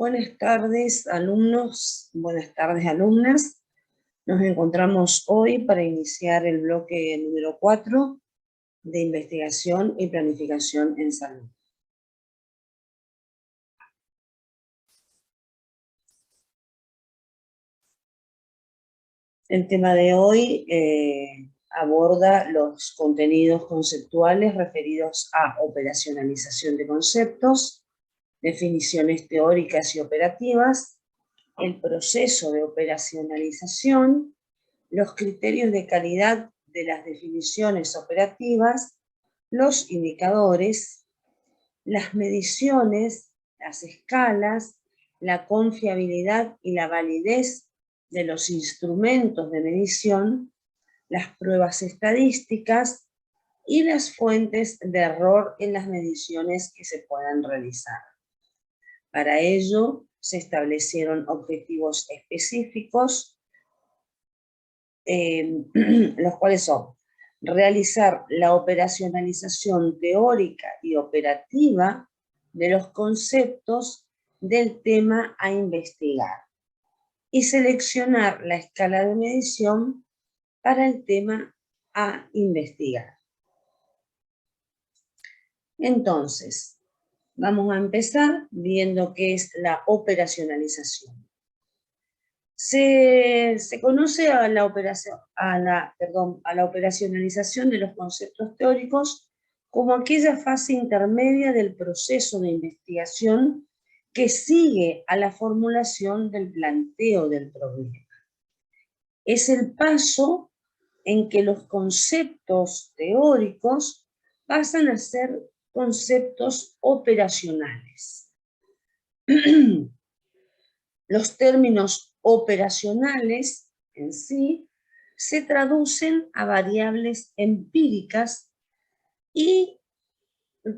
Buenas tardes, alumnos, buenas tardes, alumnas. Nos encontramos hoy para iniciar el bloque número 4 de investigación y planificación en salud. El tema de hoy aborda los contenidos conceptuales referidos a operacionalización de conceptos, definiciones teóricas y operativas, el proceso de operacionalización, los criterios de calidad de las definiciones operativas, los indicadores, las mediciones, las escalas, la confiabilidad y la validez de los instrumentos de medición, las pruebas estadísticas y las fuentes de error en las mediciones que se puedan realizar. Para ello, se establecieron objetivos específicos, los cuales son realizar la operacionalización teórica y operativa de los conceptos del tema a investigar y seleccionar la escala de medición para el tema a investigar. Entonces, vamos a empezar viendo qué es la operacionalización. Se conoce a la operacionalización de los conceptos teóricos como aquella fase intermedia del proceso de investigación que sigue a la formulación del planteo del problema. Es el paso en que los conceptos teóricos pasan a ser conceptos operacionales. Los términos operacionales en sí se traducen a variables empíricas y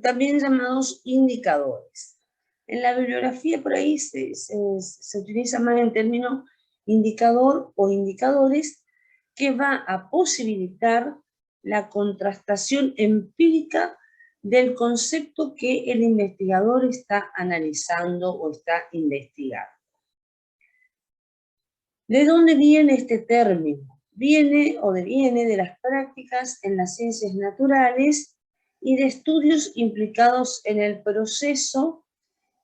también llamados indicadores. En la bibliografía por ahí se utiliza más el término indicador o indicadores, que va a posibilitar la contrastación empírica del concepto que el investigador está analizando o está investigando. ¿De dónde viene este término? Deviene de las prácticas en las ciencias naturales y de estudios implicados en el proceso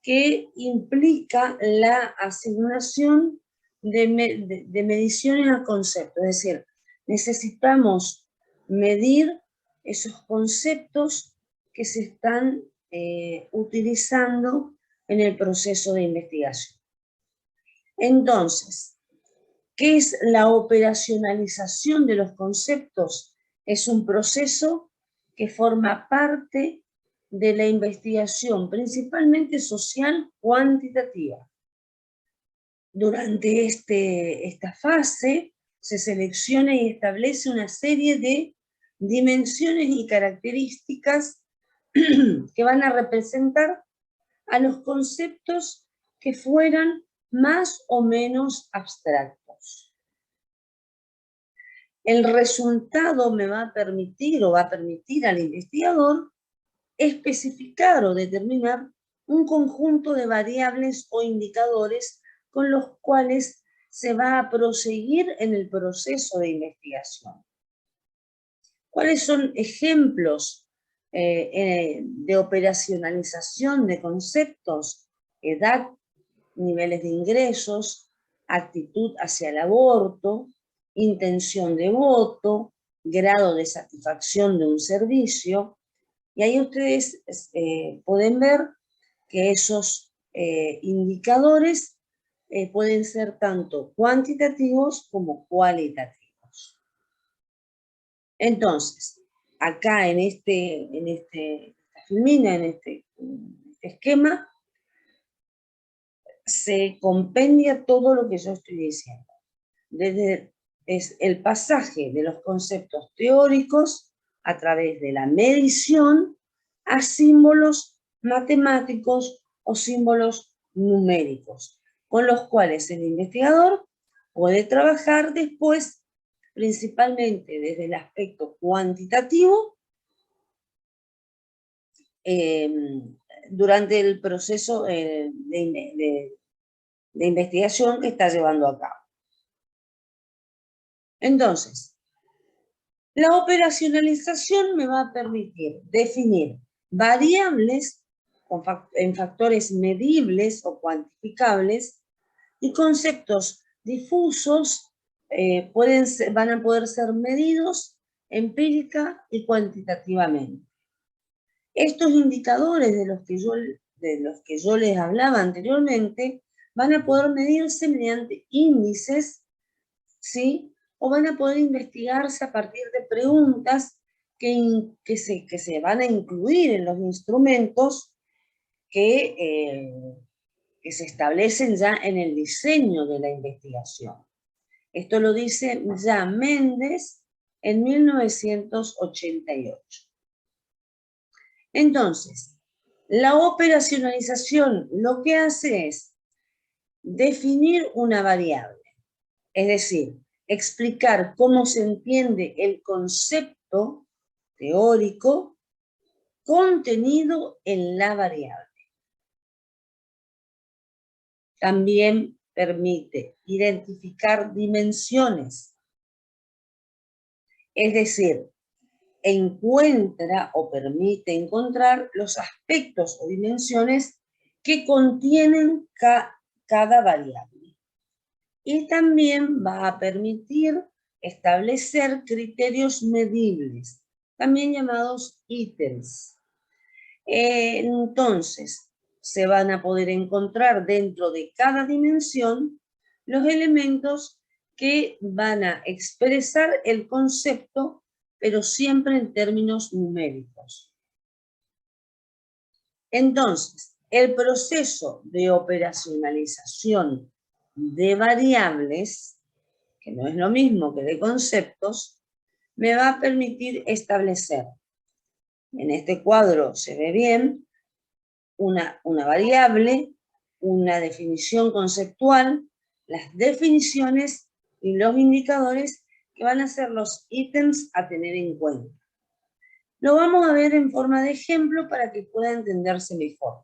que implica la asignación de mediciones a conceptos. Es decir, necesitamos medir esos conceptos que se están utilizando en el proceso de investigación. Entonces, ¿qué es la operacionalización de los conceptos? Es un proceso que forma parte de la investigación, principalmente social cuantitativa. Durante esta fase se selecciona y establece una serie de dimensiones y características que van a representar a los conceptos que fueran más o menos abstractos. El resultado me va a permitir o va a permitir al investigador especificar o determinar un conjunto de variables o indicadores con los cuales se va a proseguir en el proceso de investigación. ¿Cuáles son ejemplos de operacionalización de conceptos? Edad, niveles de ingresos, actitud hacia el aborto, intención de voto, grado de satisfacción de un servicio. Y ahí ustedes pueden ver que esos indicadores pueden ser tanto cuantitativos como cualitativos. Entonces, acá en este esquema, se compendia todo lo que yo estoy diciendo. Es el pasaje de los conceptos teóricos a través de la medición a símbolos matemáticos o símbolos numéricos, con los cuales el investigador puede trabajar después, principalmente desde el aspecto cuantitativo, durante el proceso de de investigación que está llevando a cabo. Entonces, la operacionalización me va a permitir definir variables en factores medibles o cuantificables y conceptos difusos van a poder ser medidos empírica y cuantitativamente. Estos indicadores de los que yo les hablaba anteriormente van a poder medirse mediante índices, ¿sí? O van a poder investigarse a partir de preguntas que se van a incluir en los instrumentos que se establecen ya en el diseño de la investigación. Esto lo dice ya Méndez en 1988. Entonces, la operacionalización lo que hace es definir una variable, es decir, explicar cómo se entiende el concepto teórico contenido en la variable. También permite identificar dimensiones, es decir, encuentra o permite encontrar los aspectos o dimensiones que contienen cada variable. Y también va a permitir establecer criterios medibles, también llamados ítems. Entonces, se van a poder encontrar dentro de cada dimensión los elementos que van a expresar el concepto, pero siempre en términos numéricos. Entonces, el proceso de operacionalización de variables, que no es lo mismo que de conceptos, me va a permitir establecer, en este cuadro se ve bien, una variable, una definición conceptual, las definiciones y los indicadores que van a ser los ítems a tener en cuenta. Lo vamos a ver en forma de ejemplo para que pueda entenderse mejor.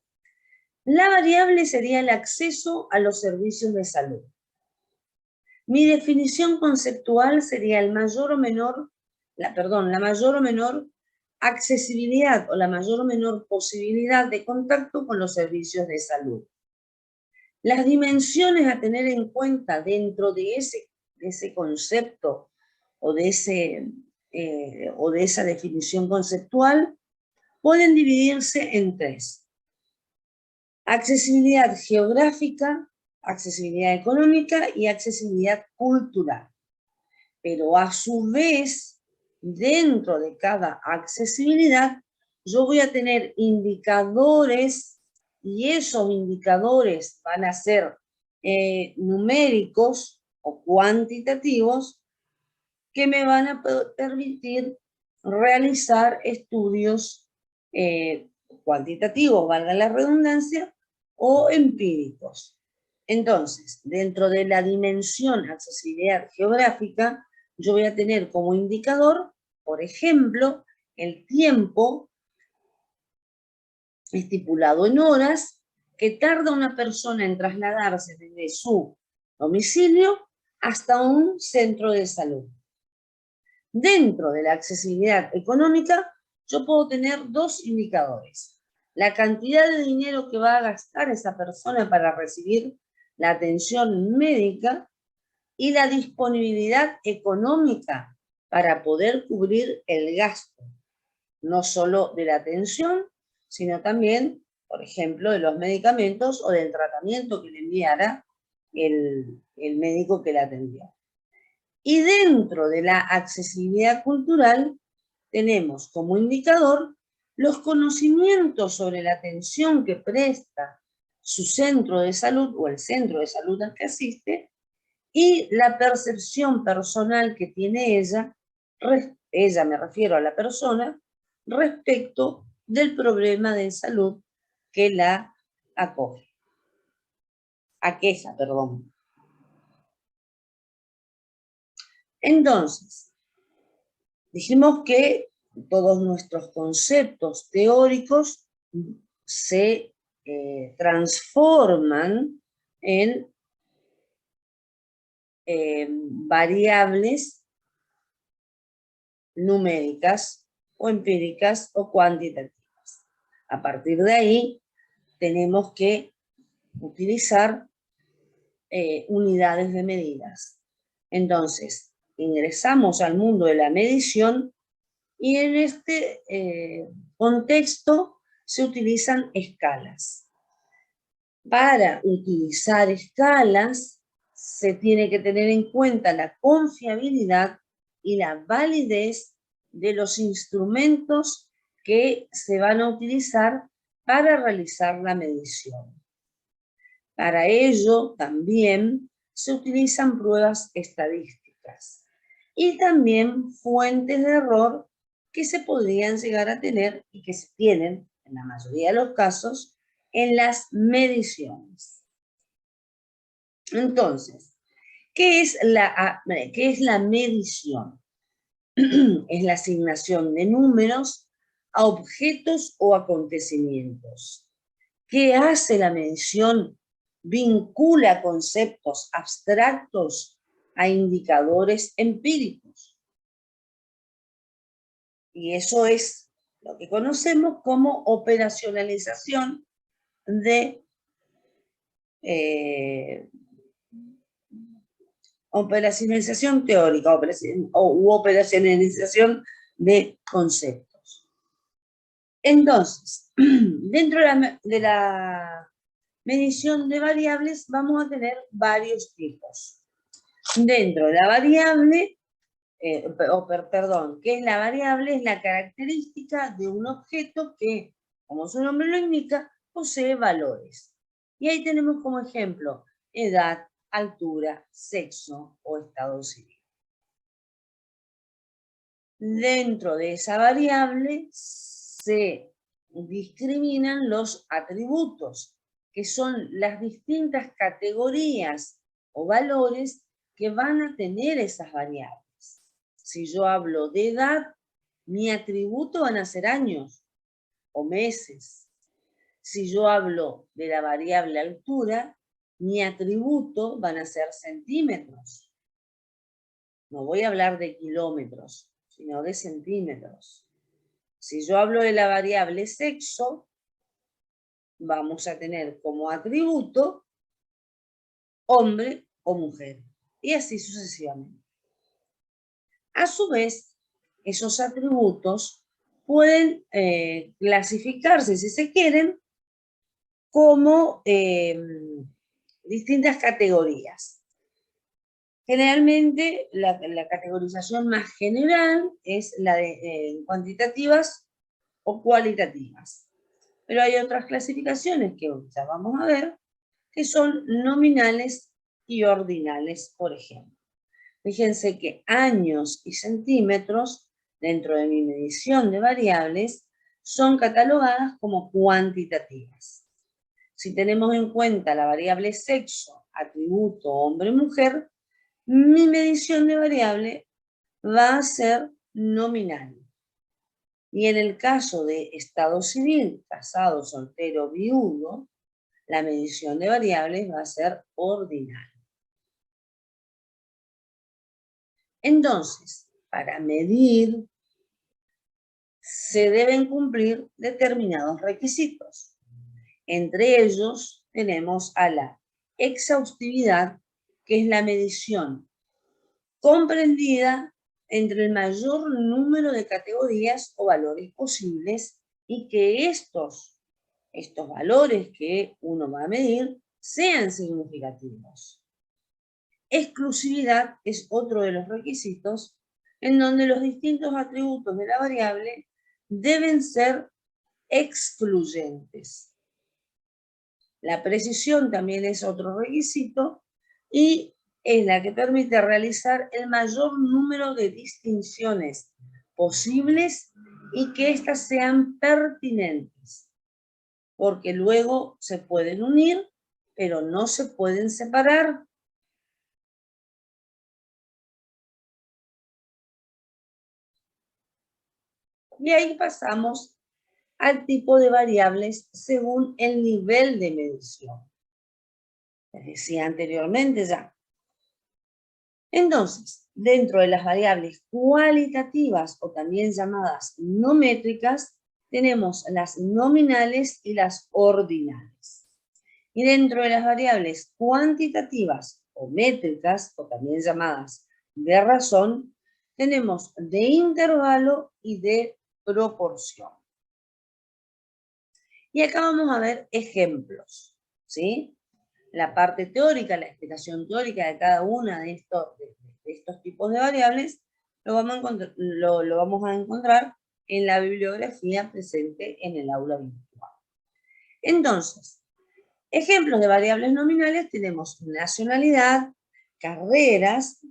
La variable sería el acceso a los servicios de salud. Mi definición conceptual sería la mayor o menor accesibilidad o la mayor o menor posibilidad de contacto con los servicios de salud. Las dimensiones a tener en cuenta dentro de ese concepto o de esa definición conceptual pueden dividirse en tres: accesibilidad geográfica, accesibilidad económica y accesibilidad cultural. Pero a su vez, dentro de cada accesibilidad, yo voy a tener indicadores y esos indicadores van a ser numéricos o cuantitativos que me van a permitir realizar estudios cuantitativos, valga la redundancia, o empíricos. Entonces, dentro de la dimensión accesibilidad geográfica, yo voy a tener como indicador, por ejemplo, el tiempo estipulado en horas que tarda una persona en trasladarse desde su domicilio hasta un centro de salud. Dentro de la accesibilidad económica, yo puedo tener dos indicadores: la cantidad de dinero que va a gastar esa persona para recibir la atención médica y la disponibilidad económica para poder cubrir el gasto, no solo de la atención, sino también, por ejemplo, de los medicamentos o del tratamiento que le enviara el médico que la atendió. Y dentro de la accesibilidad cultural tenemos como indicador los conocimientos sobre la atención que presta su centro de salud o el centro de salud al que asiste y la percepción personal que tiene ella me refiero a la persona, respecto del problema de salud que la aqueja. Entonces, dijimos que todos nuestros conceptos teóricos se transforman en variables numéricas o empíricas o cuantitativas. A partir de ahí tenemos que utilizar unidades de medidas. Entonces, ingresamos al mundo de la medición y en este contexto se utilizan escalas. Para utilizar escalas se tiene que tener en cuenta la confiabilidad y la validez de los instrumentos que se van a utilizar para realizar la medición. Para ello también se utilizan pruebas estadísticas y también fuentes de error que se podrían llegar a tener y que se tienen, en la mayoría de los casos, en las mediciones. Entonces, ¿qué es la medición? Es la asignación de números a objetos o acontecimientos. ¿Qué hace la medición? Vincula conceptos abstractos a indicadores empíricos. Y eso es lo que conocemos como operacionalización de operacionalización teórica u operacionalización de conceptos. Entonces, dentro de la medición de variables vamos a tener varios tipos. Dentro de la variable, ¿qué es la variable? Es la característica de un objeto que, como su nombre lo indica, posee valores. Y ahí tenemos como ejemplo edad, altura, sexo o estado civil. Dentro de esa variable se discriminan los atributos, que son las distintas categorías o valores que van a tener esas variables. Si yo hablo de edad, mi atributo van a ser años o meses. Si yo hablo de la variable altura, mi atributo van a ser centímetros. No voy a hablar de kilómetros, sino de centímetros. Si yo hablo de la variable sexo, vamos a tener como atributo hombre o mujer, y así sucesivamente. A su vez, esos atributos pueden clasificarse, si se quieren, como distintas categorías. Generalmente, la categorización más general es la de cuantitativas o cualitativas. Pero hay otras clasificaciones que ya vamos a ver, que son nominales y ordinales, por ejemplo. Fíjense que años y centímetros, dentro de mi medición de variables, son catalogadas como cuantitativas. Si tenemos en cuenta la variable sexo, atributo hombre-mujer, mi medición de variable va a ser nominal. Y en el caso de estado civil, casado, soltero, viudo, la medición de variables va a ser ordinal. Entonces, para medir, se deben cumplir determinados requisitos. Entre ellos tenemos a la exhaustividad, que es la medición comprendida entre el mayor número de categorías o valores posibles y que estos valores que uno va a medir sean significativos. Exclusividad es otro de los requisitos en donde los distintos atributos de la variable deben ser excluyentes. La precisión también es otro requisito y es la que permite realizar el mayor número de distinciones posibles y que éstas sean pertinentes, porque luego se pueden unir, pero no se pueden separar. Y ahí pasamos al tipo de variables según el nivel de medición. Les decía anteriormente ya, Entonces, dentro de las variables cualitativas o también llamadas no métricas, tenemos las nominales y las ordinales. Y dentro de las variables cuantitativas o métricas, o también llamadas de razón, tenemos de intervalo y de proporción. Y acá vamos a ver ejemplos, ¿sí? La parte teórica, la explicación teórica de cada una de estos tipos de variables, lo vamos a encontrar en la bibliografía presente en el aula virtual. Entonces, ejemplos de variables nominales tenemos nacionalidad, carreras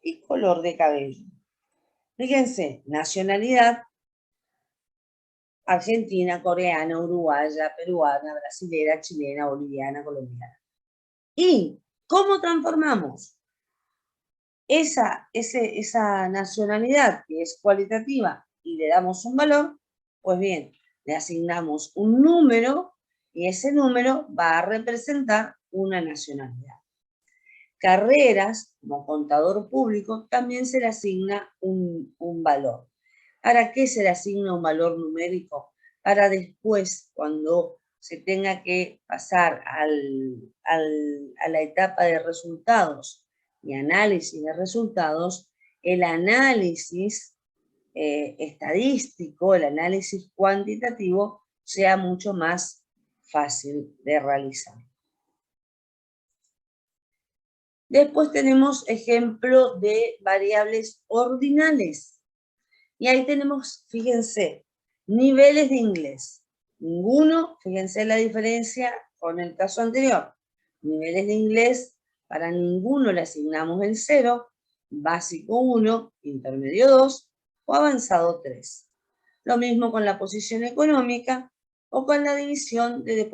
y color de cabello. Fíjense, nacionalidad, argentina, coreana, uruguaya, peruana, brasilera, chilena, boliviana, colombiana. ¿Y cómo transformamos esa nacionalidad que es cualitativa y le damos un valor? Pues bien, le asignamos un número y ese número va a representar una nacionalidad. Carreras, como contador público, también se le asigna un valor. ¿Para qué se le asigna un valor numérico? Para después, cuando se tenga que pasar a la etapa de resultados y análisis de resultados, el análisis estadístico, el análisis cuantitativo, sea mucho más fácil de realizar. Después tenemos ejemplo de variables ordinales. Y ahí tenemos, fíjense, niveles de inglés. Ninguno, fíjense la diferencia con el caso anterior. Niveles de inglés, para ninguno le asignamos el 0, básico 1, intermedio 2 o avanzado 3. Lo mismo con la posición económica o con la división de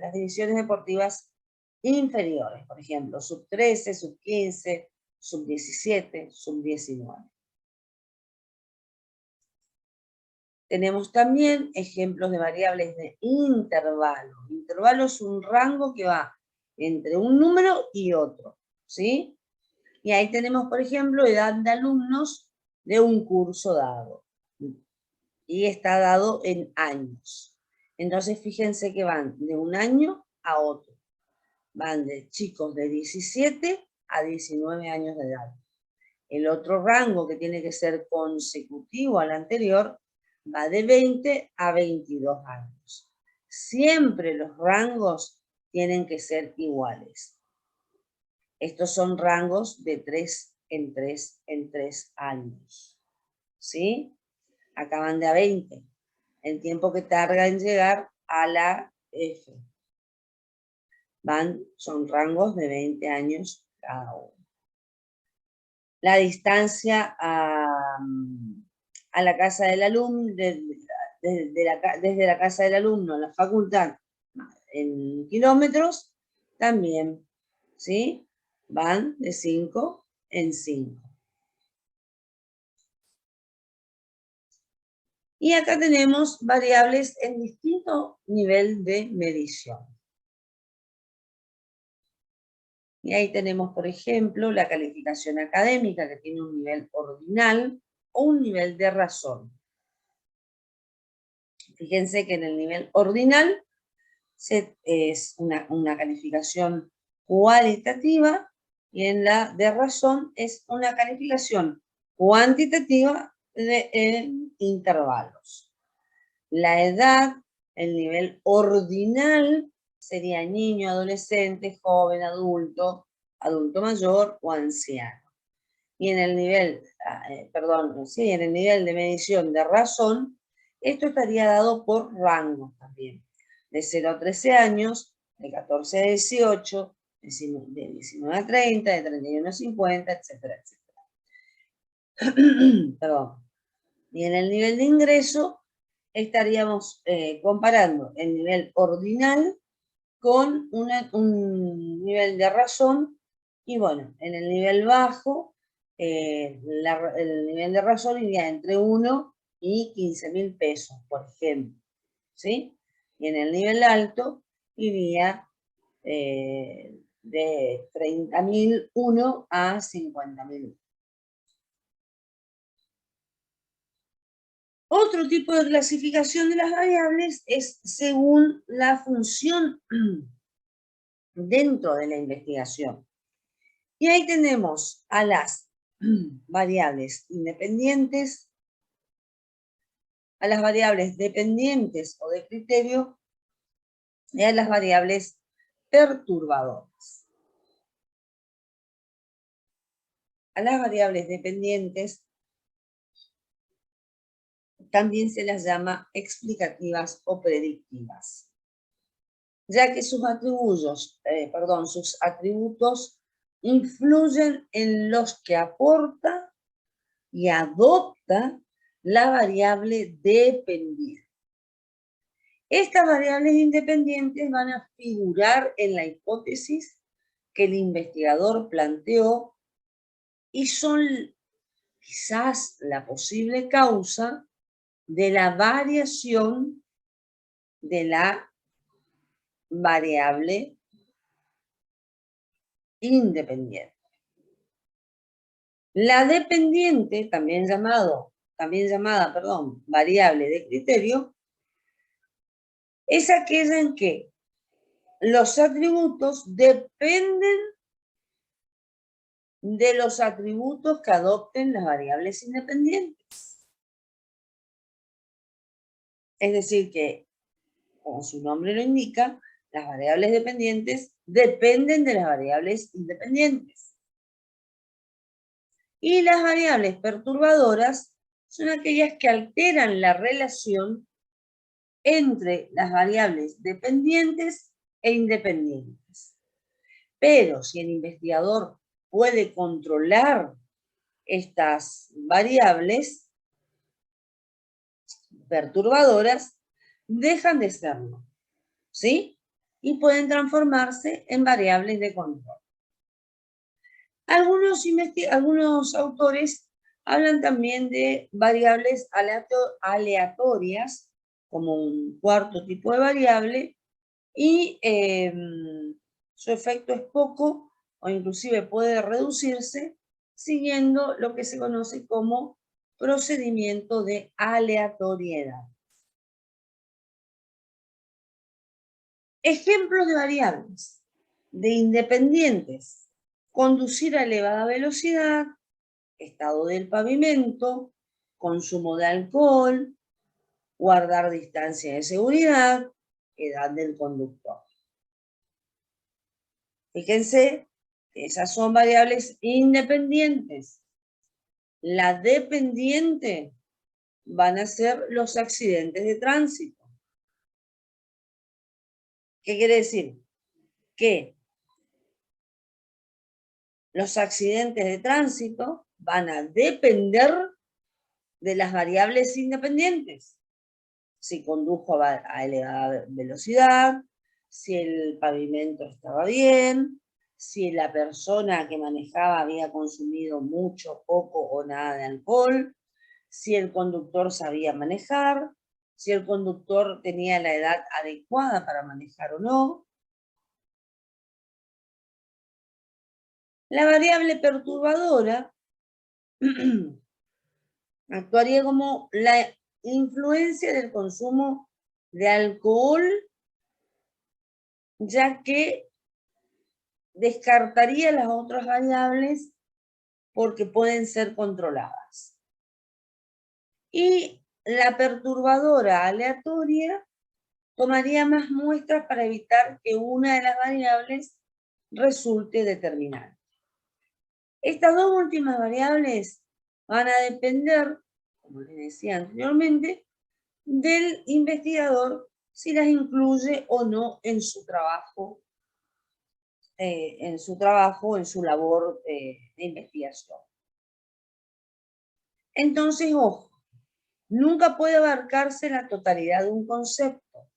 las divisiones deportivas inferiores, por ejemplo, sub 13, sub 15, sub 17, sub 19. Tenemos también ejemplos de variables de intervalo. Intervalo es un rango que va entre un número y otro, ¿sí? Y ahí tenemos, por ejemplo, edad de alumnos de un curso dado. Y está dado en años. Entonces, fíjense que van de un año a otro. Van de chicos de 17 a 19 años de edad. El otro rango que tiene que ser consecutivo al anterior va de 20 a 22 años. Siempre los rangos tienen que ser iguales. Estos son rangos de 3 en 3 en 3 años. ¿Sí? Acá van de a 20. El tiempo que tarda en llegar a la F. Son rangos de 20 años cada uno. La distancia a la casa del alumno, desde la casa del alumno a la facultad, en kilómetros, también, ¿sí? Van de 5 en 5. Y acá tenemos variables en distinto nivel de medición. Y ahí tenemos, por ejemplo, la calificación académica, que tiene un nivel ordinal o un nivel de razón. Fíjense que en el nivel ordinal es una calificación cualitativa y en la de razón es una calificación cuantitativa en intervalos. La edad, el nivel ordinal, sería niño, adolescente, joven, adulto, adulto mayor o anciano. Y en el nivel, en el nivel de medición de razón, esto estaría dado por rangos también. De 0 a 13 años, de 14 a 18, de 19 a 30, de 31 a 50, etcétera, etcétera. Perdón. Y en el nivel de ingreso, estaríamos comparando el nivel ordinal con un nivel de razón, y bueno, en el nivel bajo, el nivel de razón iría entre 1 y 15.000 pesos, por ejemplo, ¿sí? Y en el nivel alto iría de 30.001 a 50.000. Otro tipo de clasificación de las variables es según la función dentro de la investigación. Y ahí tenemos a las variables independientes, a las variables dependientes o de criterio y a las variables perturbadoras. A las variables dependientes también se las llama explicativas o predictivas, ya que sus atributos influyen en los que aporta y adopta la variable dependiente. Estas variables independientes van a figurar en la hipótesis que el investigador planteó y son quizás la posible causa de la variación de la variable independiente. La dependiente, también llamada, variable de criterio, es aquella en que los atributos dependen de los atributos que adopten las variables independientes. Es decir, que, como su nombre lo indica, las variables dependientes dependen de las variables independientes. Y las variables perturbadoras son aquellas que alteran la relación entre las variables dependientes e independientes. Pero si el investigador puede controlar estas variables perturbadoras, dejan de serlo, ¿sí? Y pueden transformarse en variables de control. Algunos autores hablan también de variables aleatorias, como un cuarto tipo de variable, y su efecto es poco o inclusive puede reducirse siguiendo lo que se conoce como procedimiento de aleatoriedad. Ejemplos de variables de independientes: conducir a elevada velocidad, estado del pavimento, consumo de alcohol, guardar distancia de seguridad, edad del conductor. Fíjense que esas son variables independientes. La dependiente van a ser los accidentes de tránsito. ¿Qué quiere decir? Que los accidentes de tránsito van a depender de las variables independientes. Si condujo a elevada velocidad, si el pavimento estaba bien, si la persona que manejaba había consumido mucho, poco o nada de alcohol, si el conductor sabía manejar, si el conductor tenía la edad adecuada para manejar o no. La variable perturbadora actuaría como la influencia del consumo de alcohol, ya que descartaría las otras variables porque pueden ser controladas. Y la perturbadora aleatoria tomaría más muestras para evitar que una de las variables resulte determinante. Estas dos últimas variables van a depender, como les decía anteriormente, del investigador si las incluye o no en su trabajo, en su labor de investigación. Entonces, ojo, nunca puede abarcarse la totalidad de un concepto.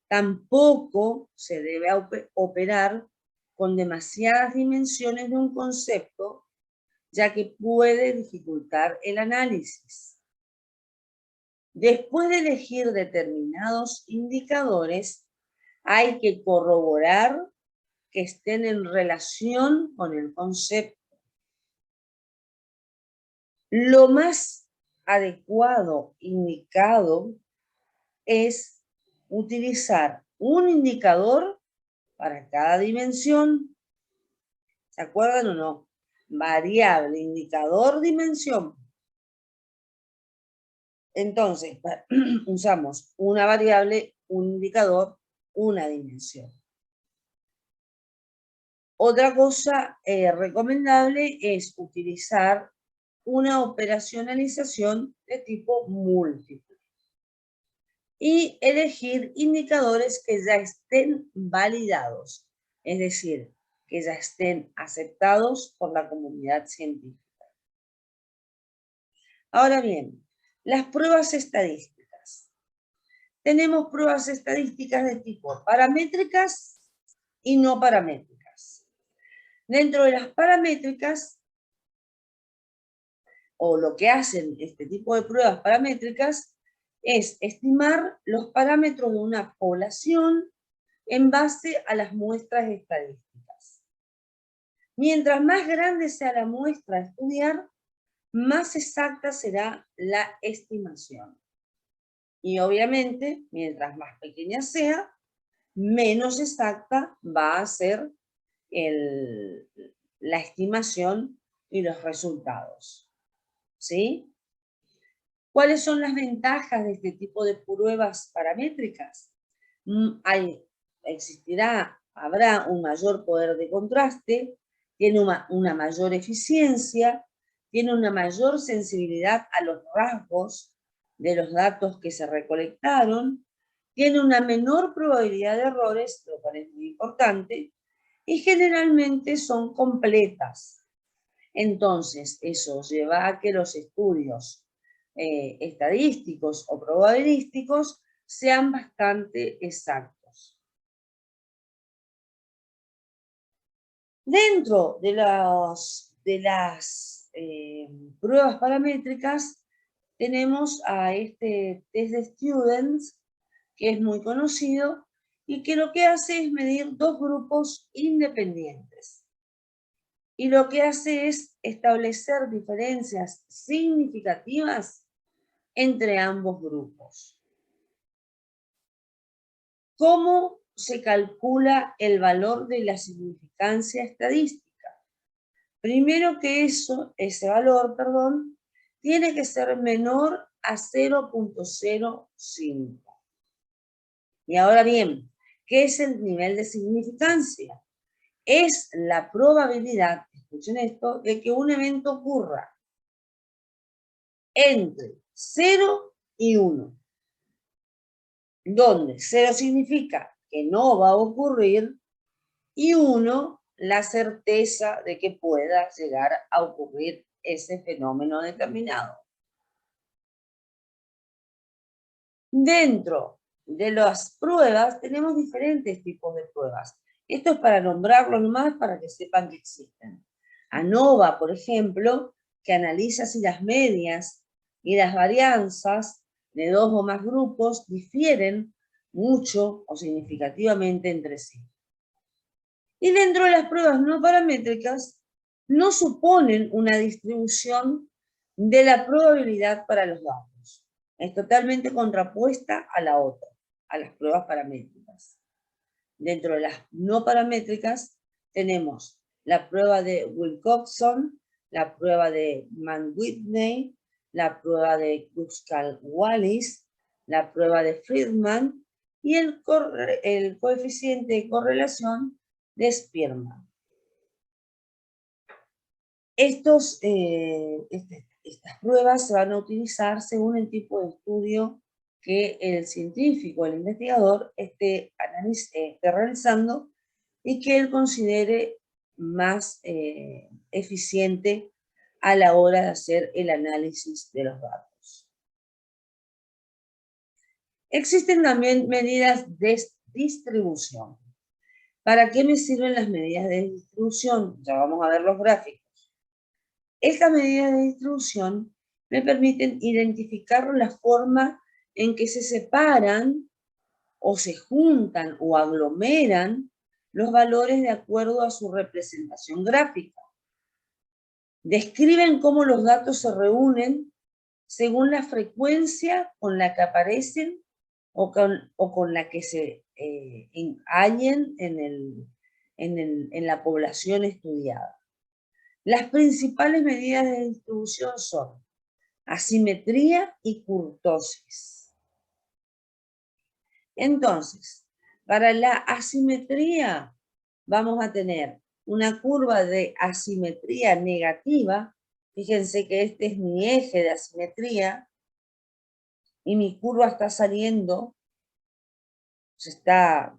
Tampoco se debe operar con demasiadas dimensiones de un concepto, ya que puede dificultar el análisis. Después de elegir determinados indicadores, hay que corroborar que estén en relación con el concepto. Lo más adecuado, indicado, es utilizar un indicador para cada dimensión. ¿Se acuerdan o no? Variable, indicador, dimensión. Entonces, usamos una variable, un indicador, una dimensión. Otra cosa recomendable es utilizar una operacionalización de tipo múltiple y elegir indicadores que ya estén validados, es decir, que ya estén aceptados por la comunidad científica. Ahora bien, las pruebas estadísticas. Tenemos pruebas estadísticas de tipo paramétricas y no paramétricas. Dentro de las paramétricas, o lo que hacen este tipo de pruebas paramétricas, es estimar los parámetros de una población en base a las muestras estadísticas. Mientras más grande sea la muestra a estudiar, más exacta será la estimación. Y obviamente, mientras más pequeña sea, menos exacta va a ser la estimación y los resultados. ¿Sí? ¿Cuáles son las ventajas de este tipo de pruebas paramétricas? Habrá un mayor poder de contraste, tiene una mayor eficiencia, tiene una mayor sensibilidad a los rasgos de los datos que se recolectaron, tiene una menor probabilidad de errores, lo cual es muy importante, y generalmente son completas. Entonces, eso lleva a que los estudios estadísticos o probabilísticos sean bastante exactos. Dentro de las pruebas paramétricas tenemos a este test de Students, que es muy conocido, y que lo que hace es medir dos grupos independientes. Y lo que hace es establecer diferencias significativas entre ambos grupos. ¿Cómo se calcula el valor de la significancia estadística? Primero que ese valor, tiene que ser menor a 0.05. Y ahora bien, ¿qué es el nivel de significancia? Es la probabilidad, escuchen esto, de que un evento ocurra entre 0 y 1. Donde 0 significa que no va a ocurrir y 1 la certeza de que pueda llegar a ocurrir ese fenómeno determinado. Dentro de las pruebas tenemos diferentes tipos de pruebas. Esto es para nombrarlos nomás para que sepan que existen. ANOVA, por ejemplo, que analiza si las medias y las varianzas de dos o más grupos difieren mucho o significativamente entre sí. Y dentro de las pruebas no paramétricas, no suponen una distribución de la probabilidad para los datos. Es totalmente contrapuesta a la otra, a las pruebas paramétricas. Dentro de las no paramétricas tenemos la prueba de Wilcoxon, la prueba de Mann-Whitney, la prueba de Kruskal-Wallis, la prueba de Friedman y el coeficiente de correlación de Spearman. Estas pruebas se van a utilizar según el tipo de estudio que el científico, el investigador, esté realizando y que él considere más eficiente a la hora de hacer el análisis de los datos. Existen también medidas de distribución. ¿Para qué me sirven las medidas de distribución? Ya vamos a ver los gráficos. Estas medidas de distribución me permiten identificar la forma en que se separan o se juntan o aglomeran los valores de acuerdo a su representación gráfica. Describen cómo los datos se reúnen según la frecuencia con la que aparecen o con la que se hallen en la población estudiada. Las principales medidas de distribución son asimetría y kurtosis. Entonces, para la asimetría vamos a tener una curva de asimetría negativa. Fíjense que este es mi eje de asimetría y mi curva está saliendo, se está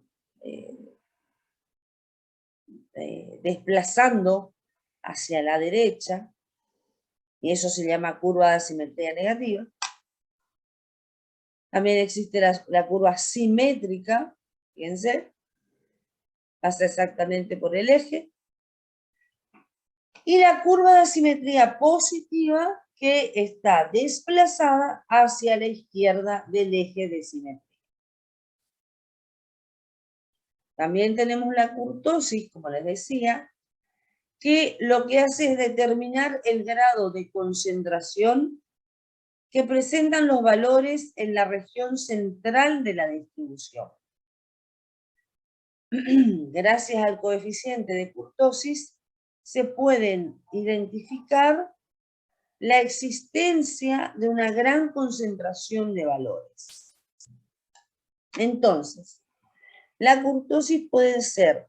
desplazando hacia la derecha, y eso se llama curva de asimetría negativa. También existe la curva simétrica, fíjense, pasa exactamente por el eje. Y la curva de asimetría positiva, que está desplazada hacia la izquierda del eje de simetría. También tenemos la kurtosis, como les decía, que lo que hace es determinar el grado de concentración que presentan los valores en la región central de la distribución. Gracias al coeficiente de kurtosis se pueden identificar la existencia de una gran concentración de valores. Entonces, la kurtosis puede ser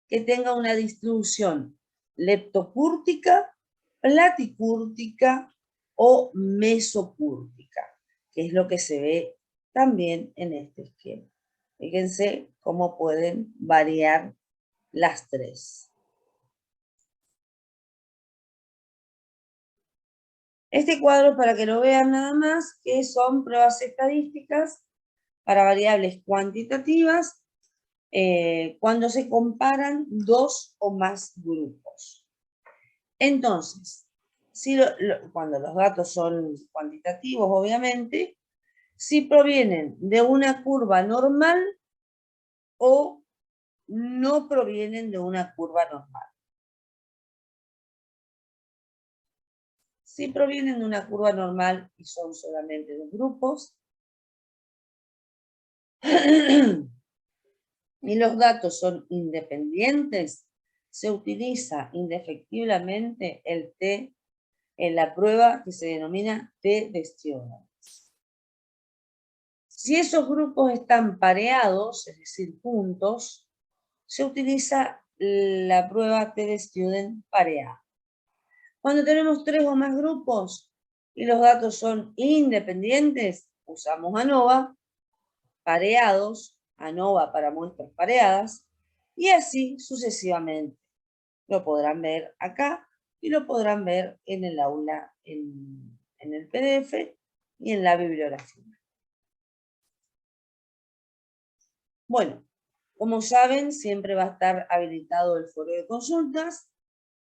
que tenga una distribución leptocúrtica, platicúrtica o mesocúrtica, que es lo que se ve también en este esquema. Fíjense cómo pueden variar las tres. Este cuadro, para que lo vean nada más, que son pruebas estadísticas para variables cuantitativas cuando se comparan dos o más grupos. Entonces, cuando los datos son cuantitativos, obviamente, si provienen de una curva normal o no provienen de una curva normal. Si provienen de una curva normal y son solamente dos grupos, y los datos son independientes, se utiliza indefectiblemente el T en la prueba que se denomina T de Student. Si esos grupos están pareados, es decir, juntos, se utiliza la prueba T de Student pareada. Cuando tenemos tres o más grupos y los datos son independientes, usamos ANOVA, pareados, ANOVA para muestras pareadas, y así sucesivamente. Lo podrán ver acá y lo podrán ver en el aula, en el PDF y en la bibliografía. Bueno, como saben, siempre va a estar habilitado el foro de consultas.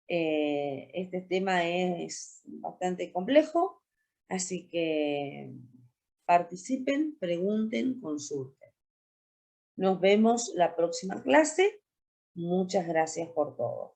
Este tema es bastante complejo, así que participen, pregunten, consulten. Nos vemos la próxima clase. Muchas gracias por todo.